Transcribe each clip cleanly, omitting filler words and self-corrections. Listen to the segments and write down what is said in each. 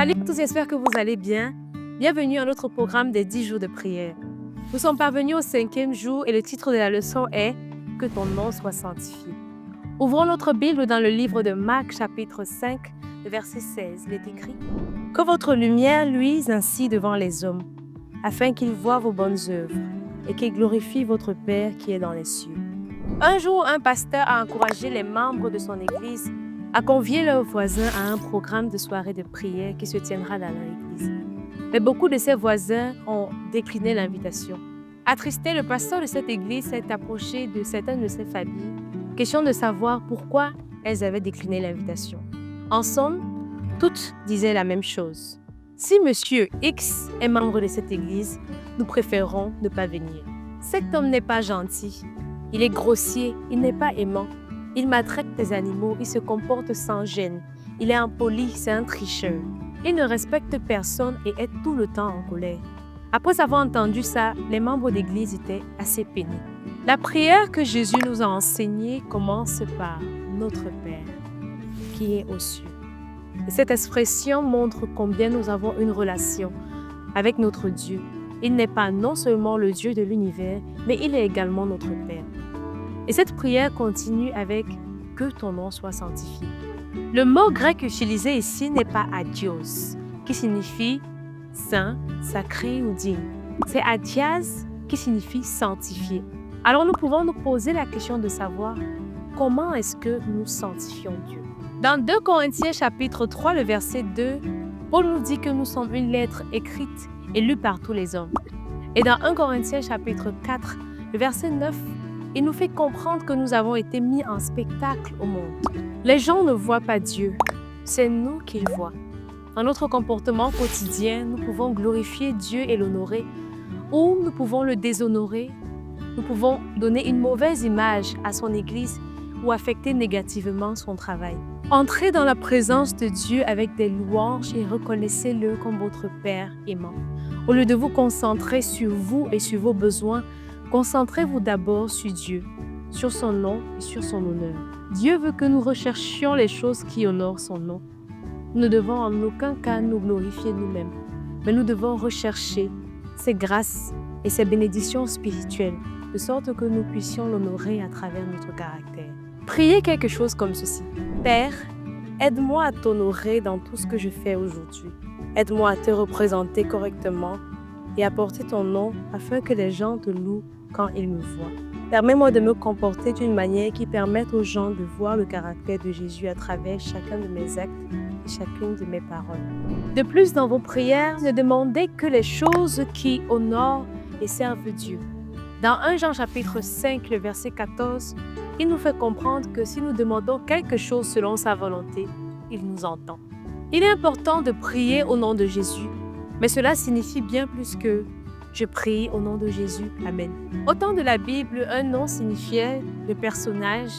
Salut à tous, j'espère que vous allez bien. Bienvenue à notre programme des 10 jours de prière. Nous sommes parvenus au 5e jour et le titre de la leçon est « Que ton nom soit sanctifié ». Ouvrons notre Bible dans le livre de Marc, chapitre 5, le verset 16. Il est écrit « Que votre lumière luise ainsi devant les hommes, afin qu'ils voient vos bonnes œuvres et qu'ils glorifient votre Père qui est dans les cieux. » Un jour, un pasteur a encouragé les membres de son église à convier leurs voisins à un programme de soirée de prière qui se tiendra dans leur église. Mais beaucoup de ses voisins ont décliné l'invitation. Attristé, le pasteur de cette église s'est approché de certaines de ses familles, question de savoir pourquoi elles avaient décliné l'invitation. En somme, toutes disaient la même chose. Si Monsieur X est membre de cette église, nous préférons ne pas venir. Cet homme n'est pas gentil, il est grossier, il n'est pas aimant. Il maltraite les animaux, il se comporte sans gêne. Il est impoli, c'est un tricheur. Il ne respecte personne et est tout le temps en colère. Après avoir entendu ça, les membres d'église étaient assez peinés. La prière que Jésus nous a enseignée commence par « Notre Père, qui est aux cieux ». Et cette expression montre combien nous avons une relation avec notre Dieu. Il n'est pas non seulement le Dieu de l'univers, mais il est également notre Père. Et cette prière continue avec « Que ton nom soit sanctifié ». Le mot grec utilisé ici n'est pas « adios », qui signifie « saint », « sacré » ou « digne ». C'est « adias » qui signifie « sanctifié ». Alors nous pouvons nous poser la question de savoir comment est-ce que nous sanctifions Dieu. Dans 2 Corinthiens chapitre 3, le verset 2, Paul nous dit que nous sommes une lettre écrite et lue par tous les hommes. Et dans 1 Corinthiens chapitre 4, le verset 9, il nous fait comprendre que nous avons été mis en spectacle au monde. Les gens ne voient pas Dieu, c'est nous qu'ils voient. Dans notre comportement quotidien, nous pouvons glorifier Dieu et l'honorer, ou nous pouvons le déshonorer. Nous pouvons donner une mauvaise image à son Église ou affecter négativement son travail. Entrez dans la présence de Dieu avec des louanges et reconnaissez-le comme votre Père aimant. Au lieu de vous concentrer sur vous et sur vos besoins, concentrez-vous d'abord sur Dieu, sur son nom et sur son honneur. Dieu veut que nous recherchions les choses qui honorent son nom. Nous ne devons en aucun cas nous glorifier nous-mêmes, mais nous devons rechercher ses grâces et ses bénédictions spirituelles, de sorte que nous puissions l'honorer à travers notre caractère. Priez quelque chose comme ceci. Père, aide-moi à t'honorer dans tout ce que je fais aujourd'hui. Aide-moi à te représenter correctement et à porter ton nom afin que les gens te louent quand ils me voient. Permets-moi de me comporter d'une manière qui permette aux gens de voir le caractère de Jésus à travers chacun de mes actes et chacune de mes paroles. De plus, dans vos prières, ne demandez que les choses qui honorent et servent Dieu. Dans 1 Jean chapitre 5, le verset 14, il nous fait comprendre que si nous demandons quelque chose selon sa volonté, il nous entend. Il est important de prier au nom de Jésus, mais cela signifie bien plus que « je prie au nom de Jésus, Amen ». Au temps de la Bible, un nom signifiait le personnage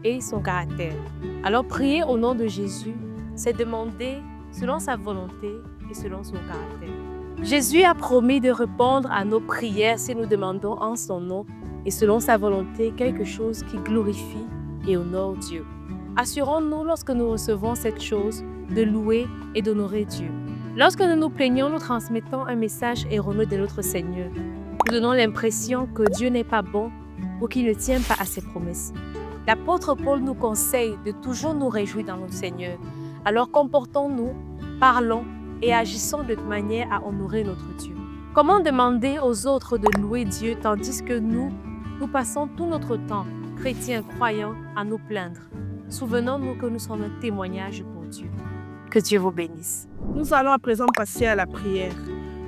et son caractère. Alors prier au nom de Jésus, c'est demander selon sa volonté et selon son caractère. Jésus a promis de répondre à nos prières si nous demandons en son nom et selon sa volonté quelque chose qui glorifie et honore Dieu. Assurons-nous lorsque nous recevons cette chose de louer et d'honorer Dieu. Lorsque nous nous plaignons, nous transmettons un message erroné de notre Seigneur. Nous donnons l'impression que Dieu n'est pas bon ou qu'il ne tient pas à ses promesses. L'apôtre Paul nous conseille de toujours nous réjouir dans notre Seigneur. Alors comportons-nous, parlons et agissons de manière à honorer notre Dieu. Comment demander aux autres de louer Dieu tandis que nous passons tout notre temps, chrétiens croyants, à nous plaindre? Souvenons-nous que nous sommes un témoignage pour Dieu. Que Dieu vous bénisse. Nous allons à présent passer à la prière.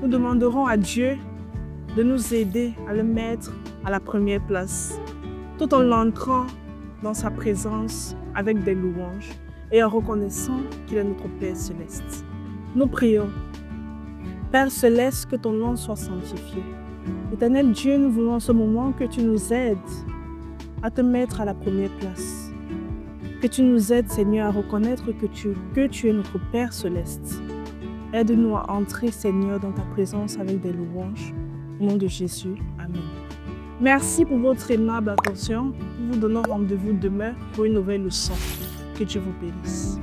Nous demanderons à Dieu de nous aider à le mettre à la première place, tout en l'entrant dans sa présence avec des louanges et en reconnaissant qu'il est notre Père céleste. Nous prions. Père céleste, que ton nom soit sanctifié. Éternel Dieu, nous voulons en ce moment que tu nous aides à te mettre à la première place. Que tu nous aides, Seigneur, à reconnaître que tu es notre Père céleste. Aide-nous à entrer, Seigneur, dans ta présence avec des louanges. Au nom de Jésus, Amen. Merci pour votre aimable attention. Nous vous donnons rendez-vous demain pour une nouvelle leçon. Que Dieu vous bénisse.